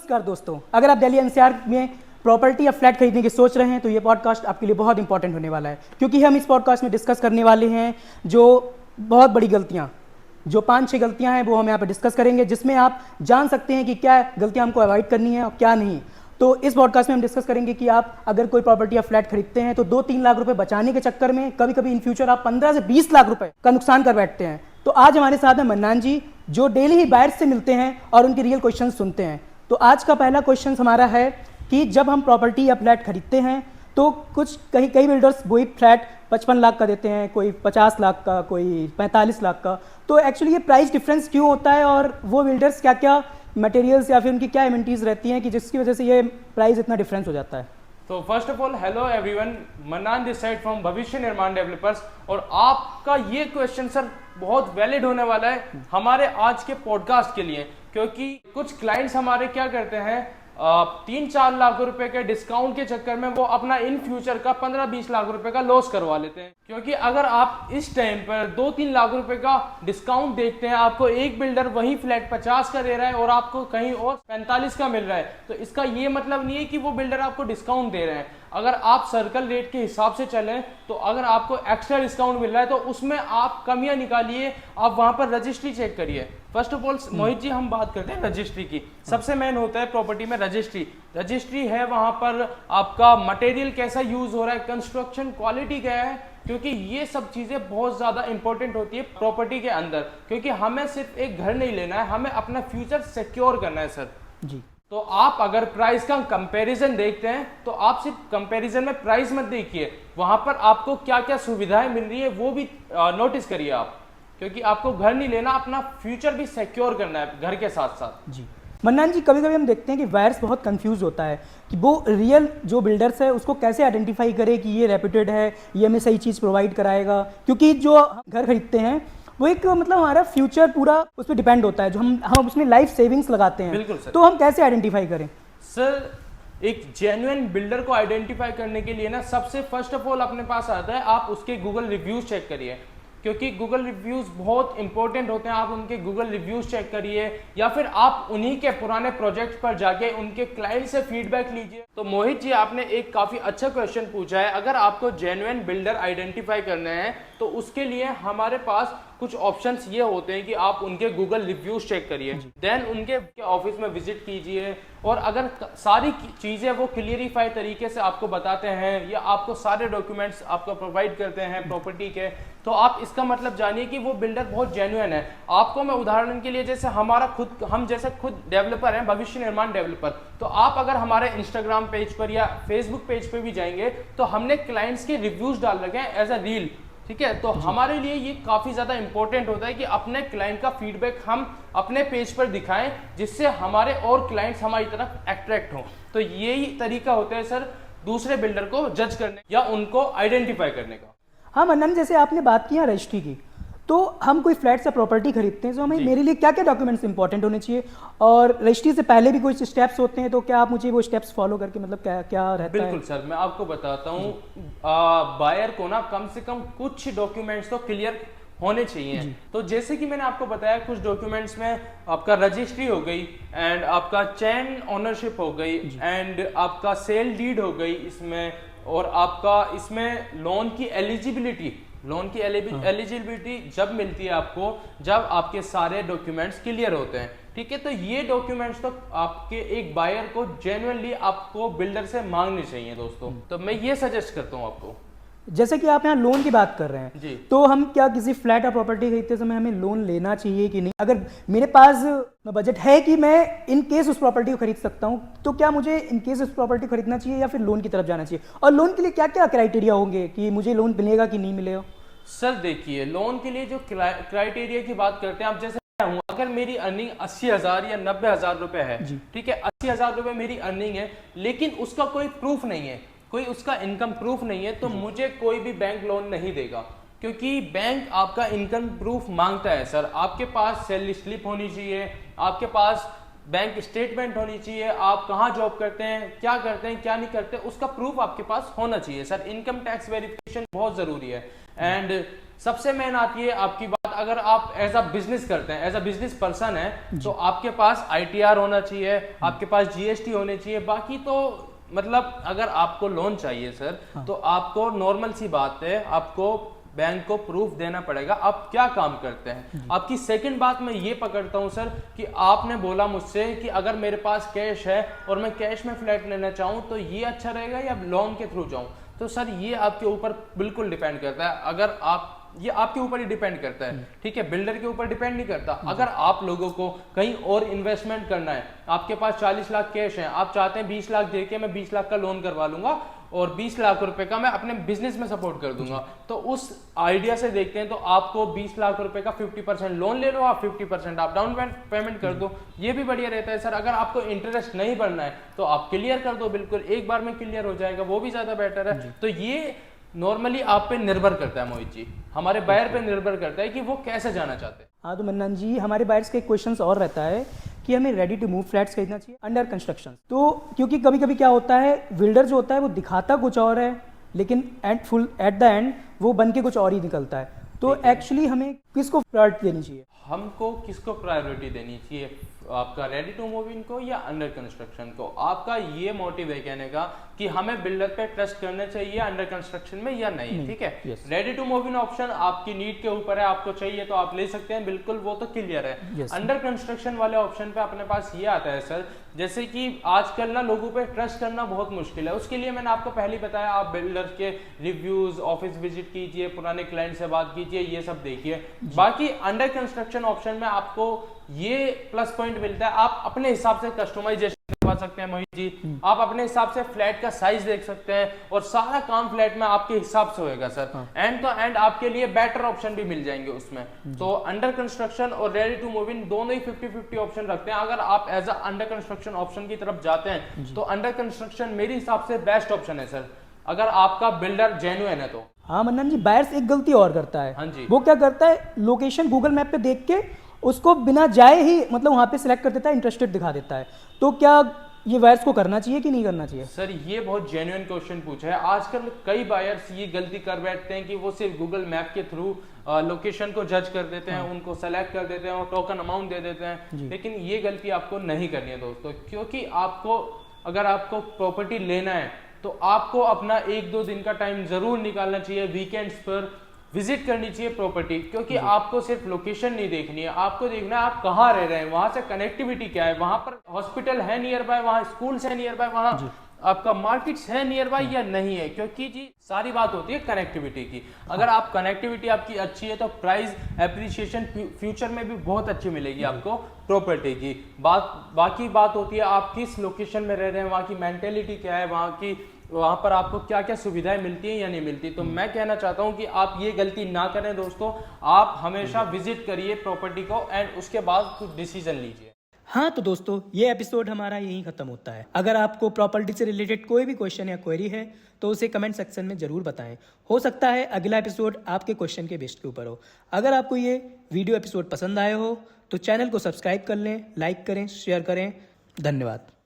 नमस्कार दोस्तों, अगर आप दिल्ली एनसीआर में प्रॉपर्टी या फ्लैट खरीदने की सोच रहे हैं तो ये पॉडकास्ट आपके लिए बहुत इंपॉर्टेंट होने वाला है, क्योंकि हम इस पॉडकास्ट में डिस्कस करने वाले हैं जो बहुत बड़ी गलतियाँ, जो 5-6 गलतियाँ हैं वो हम यहाँ पर डिस्कस करेंगे, जिसमें आप जान सकते हैं कि क्या गलतियाँ हमको अवॉइड करनी है और क्या नहीं। तो इस पॉडकास्ट में हम डिस्कस करेंगे कि आप अगर कोई प्रॉपर्टी या फ्लैट खरीदते हैं तो 2-3 लाख रुपए बचाने के चक्कर में कभी कभी इन फ्यूचर आप 15 से 20 लाख रुपए का नुकसान कर बैठते हैं। तो आज हमारे साथ हैं मन्नान जी, जो डेली ही बायर्स से मिलते हैं और उनके रियल क्वेश्चन सुनते हैं। तो आज का पहला क्वेश्चन हमारा है कि जब हम प्रॉपर्टी या फ्लैट खरीदते हैं तो कुछ कई बिल्डर्स वही फ्लैट 55 लाख का देते हैं, कोई 50 लाख का, कोई 45 लाख का। तो एक्चुअली ये प्राइस डिफरेंस क्यों होता है और वो बिल्डर्स क्या क्या मटेरियल्स या फिर उनकी क्या इन्वेंटरीज रहती हैं कि जिसकी वजह से ये प्राइस इतना डिफरेंस हो जाता है? तो first of all hello everyone, mannan this side from भविष्य निर्माण डेवलपर्स। और आपका ये क्वेश्चन सर बहुत वैलिड होने वाला है हमारे आज के पॉडकास्ट के लिए, क्योंकि कुछ क्लाइंट्स हमारे क्या करते हैं 3-4 लाख रुपए के डिस्काउंट के चक्कर में वो अपना इन फ्यूचर का 15-20 लाख रुपए का लॉस करवा लेते हैं। क्योंकि अगर आप इस टाइम पर 2-3 लाख रुपए का डिस्काउंट देखते हैं, आपको एक बिल्डर वही फ्लैट 50 का दे रहा है और आपको कहीं और 45 का मिल रहा है, तो इसका ये मतलब नहीं है कि वो बिल्डर आपको डिस्काउंट दे रहे हैं। अगर आप सर्कल रेट के हिसाब से चलें तो अगर आपको एक्स्ट्रा डिस्काउंट मिल रहा है तो उसमें आप कमियां निकालिए, आप वहां पर रजिस्ट्री चेक करिए। First of all Mohit ji, हम बात करते हैं रजिस्ट्री की। सबसे मेन होता है प्रॉपर्टी में रजिस्ट्री है, वहां पर आपका मटेरियल कैसा यूज हो रहा है, कंस्ट्रक्शन क्वालिटी क्या है, क्योंकि ये सब चीजें बहुत ज्यादा इंपॉर्टेंट होती है प्रॉपर्टी के अंदर। क्योंकि हमें सिर्फ एक घर नहीं लेना है, हमें अपना फ्यूचर सिक्योर करना है सर जी। तो आप अगर प्राइस का कंपैरिजन देखते हैं तो आप सिर्फ कंपैरिजन में प्राइस मत देखिए, वहां पर आपको क्या क्या सुविधाएं मिल रही है वो भी नोटिस करिए आप, क्योंकि आपको घर नहीं लेना, अपना फ्यूचर भी सिक्योर करना है घर के साथ साथ जी। मन्नान जी, कभी कभी हम देखते हैं कि बायर्स बहुत कंफ्यूज होता है कि वो रियल जो बिल्डर्स है उसको कैसे आइडेंटिफाई करे कि ये रेप्यूटेड है, ये हमें सही चीज़ प्रोवाइड कराएगा। क्योंकि जो घर खरीदते हैं वो एक मतलब हमारा फ्यूचर पूरा उस पर डिपेंड होता है, जो हम उसमें लाइफ सेविंग्स लगाते हैं। बिल्कुल सर। तो हम कैसे आइडेंटिफाई करें? सर, एक जेन्युइन बिल्डर को आइडेंटिफाई करने के लिए ना सबसे फर्स्ट ऑफ ऑल अपने पास आता है आप उसके गूगल रिव्यूज चेक करिए, क्योंकि गूगल रिव्यूज बहुत इंपॉर्टेंट होते हैं। आप उनके गूगल रिव्यूज चेक करिए या फिर आप उन्हीं के पुराने प्रोजेक्ट पर जाके उनके क्लाइंट से फीडबैक लीजिए। तो मोहित जी, आपने एक काफी अच्छा क्वेश्चन पूछा है। अगर आपको जेन्युइन बिल्डर आइडेंटिफाई करना है तो उसके लिए हमारे पास कुछ ऑप्शंस ये होते हैं कि आप उनके गूगल रिव्यूज चेक करिए, देन उनके ऑफिस में विजिट कीजिए, और अगर सारी चीजें वो क्लियरिफाई तरीके से आपको बताते हैं या आपको सारे डॉक्यूमेंट्स आपको प्रोवाइड करते हैं प्रॉपर्टी के, तो आप इसका मतलब जानिए कि वो बिल्डर बहुत जेन्युइन है। आपको मैं उदाहरण के लिए, जैसे हम जैसे खुद डेवलपर हैं, भविष्य निर्माण डेवलपर, तो आप अगर हमारे इंस्टाग्राम पेज पर या फेसबुक पेज पर भी जाएंगे तो हमने क्लाइंट्स के रिव्यूज डाल रखे हैं एज अ रील, ठीक है। तो हमारे लिए ये काफी ज्यादा इंपॉर्टेंट होता है कि अपने क्लाइंट का फीडबैक हम अपने पेज पर दिखाएं, जिससे हमारे और क्लाइंट्स हमारी तरफ अट्रैक्ट हों। तो यही तरीका होता है सर दूसरे बिल्डर को जज करने या उनको आइडेंटिफाई करने का। हाँ मन्नान, जैसे आपने बात की है रजिस्ट्री की, तो हम कोई फ्लैट से प्रॉपर्टी खरीदते हैं तो हमें मेरे लिए क्या क्या डॉक्यूमेंट्स इंपॉर्टेंट होने चाहिए, और रजिस्ट्री से पहले भी कुछ स्टेप्स होते हैं, तो क्या आप मुझे वो स्टेप्स फॉलो करके मतलब क्या क्या रहता है? बिल्कुल सर, मैं आपको बताता हूँ। बायर को ना कम से कम कुछ डॉक्यूमेंट्स तो क्लियर होने चाहिए। तो जैसे कि मैंने आपको बताया, कुछ डॉक्यूमेंट्स में आपका रजिस्ट्री हो गई, एंड आपका चेन ओनरशिप हो गई, एंड आपका सेल डीड हो गई इसमें, और आपका इसमें लोन की एलिजिबिलिटी जब मिलती है आपको, जब आपके सारे डॉक्यूमेंट्स क्लियर होते हैं, ठीक है। तो ये डॉक्यूमेंट्स तो आपके एक बायर को जेन्युइनली आपको बिल्डर से मांगने चाहिए दोस्तों। तो मैं ये सजेस्ट करता हूँ आपको। जैसे कि आप यहाँ लोन की बात कर रहे हैं जी, तो हम क्या किसी फ्लैट या प्रॉपर्टी खरीदते समय हमें लोन लेना चाहिए कि नहीं? अगर मेरे पास बजट है कि मैं इन केस उस प्रॉपर्टी को खरीद सकता हूँ, तो क्या मुझे इन केस उस प्रॉपर्टी को खरीदना चाहिए या फिर लोन की तरफ जाना चाहिए? और लोन के लिए क्या क्या क्राइटेरिया होंगे कि मुझे लोन मिलेगा कि नहीं मिलेगा? सर देखिए, लोन के लिए जो क्राइटेरिया की बात करते हैं, आप जैसे हूँ, अगर मेरी अर्निंग 80,000 या 90,000 रुपए है, ठीक है, 80,000 रुपए मेरी अर्निंग है, लेकिन उसका कोई प्रूफ नहीं है, कोई उसका इनकम प्रूफ नहीं है, तो मुझे कोई भी बैंक लोन नहीं देगा, क्योंकि बैंक आपका इनकम प्रूफ मांगता है सर। आपके पास सैलरी स्लिप होनी चाहिए, आपके पास बैंक स्टेटमेंट होनी चाहिए, आप कहाँ जॉब करते हैं, क्या करते हैं, क्या नहीं करते, उसका प्रूफ आपके पास होना चाहिए सर। इनकम टैक्स वेरिफिकेशन बहुत जरूरी है। एंड सबसे मेन आती है आपकी बात अगर आप एज अ बिजनेस करते हैं, एज अ बिजनेस पर्सन है, तो आपके पास ITR होना चाहिए, आपके पास GST होने चाहिए। बाकी तो मतलब अगर आपको लोन चाहिए सर, तो आपको नॉर्मल सी बात है, आपको बैंक को प्रूफ देना पड़ेगा आप क्या काम करते हैं। आपकी सेकंड बात मैं ये पकड़ता हूं सर कि आपने बोला मुझसे कि अगर मेरे पास कैश है और मैं कैश में फ्लैट लेना चाहूं तो ये अच्छा रहेगा या लोन के थ्रू जाऊं। तो सर ये आपके ऊपर बिल्कुल डिपेंड करता है। अगर आप ये आपके ऊपर ही डिपेंड करता है, ठीक है, बिल्डर के ऊपर डिपेंड नहीं करता। अगर आप लोगों को कहीं और इन्वेस्टमेंट करना है, आपके पास 40 लाख कैश है, आप चाहते हैं 20 लाख देके मैं 20 लाख का लोन करवा लूंगा और 20 लाख रुपए का मैं अपने बिजनेस में सपोर्ट कर दूंगा, तो उस आइडिया से देखते हैं तो आपको 20 लाख रुपए का 50% लोन ले लो, आप 50% आप डाउन पेमेंट कर दो, ये भी बढ़िया रहता है सर। अगर आपको इंटरेस्ट नहीं भरना है तो आप क्लियर कर दो, बिल्कुल एक बार में क्लियर हो जाएगा, वो भी ज्यादा बेटर है। तो ये नॉर्मली आप पे निर्भर करता है मोहित जी, हमारे बायर पे निर्भर करता है कि वो कैसे जाना चाहते हैं। हाँ, तो मन्नान जी हमारे बायर्स का एक क्वेश्चन और रहता है कि हमें रेडी टू मूव फ्लैट्स खरीदना चाहिए अंडर कंस्ट्रक्शन। तो क्योंकि कभी कभी क्या होता है, बिल्डर जो होता है वो दिखाता कुछ और है, लेकिन एट द एंड वो बन के कुछ और ही निकलता है। तो एक्चुअली हमें किसको प्रायोरिटी देनी चाहिए? हमको किसको प्रायोरिटी देनी चाहिए, आपका रेडी टू मूव इन को या अंडर कंस्ट्रक्शन को? आपका ये मोटिव है कहने का कि हमें बिल्डर पे ट्रस्ट करना चाहिए अंडर कंस्ट्रक्शन में या नहीं, ठीक है। Ready to move in option आपकी नीड के ऊपर है, आपको चाहिए तो आप ले सकते हैं, बिल्कुल वो तो क्लियर है। अंडर कंस्ट्रक्शन वाले ऑप्शन पे अपने पास ये आता है सर, जैसे कि आजकल ना लोगों पे ट्रस्ट करना बहुत मुश्किल है। उसके लिए मैंने आपको पहले बताया, आप बिल्डर के रिव्यूज, ऑफिस विजिट कीजिए, पुराने क्लाइंट से बात कीजिए, ये सब देखिए। बाकी अंडर कंस्ट्रक्शन ऑप्शन में आपको ये प्लस पॉइंट मिलता है, आप अपने हिसाब से कस्टमाइजेशन करवा सकते हैं मोहित जी, आप अपने हिसाब से फ्लैट का साइज देख सकते हैं और सारा काम फ्लैट में आपके हिसाब से होएगा सर। एंड तो एंड आपके लिए बेटर ऑप्शन भी मिल जाएंगे उसमें। तो अंडर कंस्ट्रक्शन और रेडी टू मूव इन दोनों ही 50-50 ऑप्शन रखते हैं। अगर आप as a under construction option की तरफ जाते हैं तो अंडर कंस्ट्रक्शन मेरे हिसाब से बेस्ट ऑप्शन है सर, अगर आपका बिल्डर जेन्युइन है तो। हाँ मन्नान जी, बायर्स एक गलती और करता है। हाँ जी। वो क्या करता है, लोकेशन गूगल मैप पे देख के उसको बिना जाए ही मतलब वहां पे सिलेक्ट कर देता है, इंटरेस्टेड दिखा देता है। तो क्या ये बायर्स को करना चाहिए कि नहीं करना चाहिए? सर ये बहुत जेन्युइन क्वेश्चन पूछा है। आजकल कई बायर्स ये गलती कर बैठते हैं कि वो सिर्फ गूगल मैप के थ्रू लोकेशन को जज कर देते हैं, उनको सेलेक्ट कर देते हैं और टोकन अमाउंट दे देते हैं। लेकिन ये गलती आपको नहीं करनी है दोस्तों, क्योंकि आपको अगर आपको प्रॉपर्टी लेना है तो आपको अपना 1-2 दिन का टाइम जरूर निकालना चाहिए, वीकेंड्स पर विजिट करनी चाहिए प्रॉपर्टी, क्योंकि आपको सिर्फ लोकेशन नहीं देखनी है, आपको देखना है आप कहाँ रह रहे हैं, वहां से कनेक्टिविटी क्या है, वहां पर हॉस्पिटल है नियर बाय, वहां स्कूल्स है नियर बाय, वहां आपका मार्केट्स है नियर बाय या नहीं है। क्योंकि जी सारी बात होती है कनेक्टिविटी की। अगर आप कनेक्टिविटी आपकी अच्छी है तो प्राइस एप्रिसिएशन फ्यूचर में भी बहुत अच्छी मिलेगी आपको प्रॉपर्टी की। बाकी बात होती है आप किस लोकेशन में रह रहे हैं, वहाँ की मेंटेलिटी क्या है, वहाँ पर आपको क्या क्या सुविधाएं मिलती हैं या नहीं मिलती। तो मैं कहना चाहता हूँ कि आप ये गलती ना करें दोस्तों, आप हमेशा विजिट करिए प्रॉपर्टी को एंड उसके बाद कुछ डिसीजन लीजिए। हाँ तो दोस्तों, ये एपिसोड हमारा यहीं खत्म होता है। अगर आपको प्रॉपर्टी से रिलेटेड कोई भी क्वेश्चन या क्वेरी है तो उसे कमेंट सेक्शन में जरूर बताएं। हो सकता है अगला एपिसोड आपके क्वेश्चन के बेस्ड के ऊपर हो। अगर आपको ये वीडियो एपिसोड पसंद आया हो तो चैनल को सब्सक्राइब कर लें, लाइक करें, शेयर करें। धन्यवाद।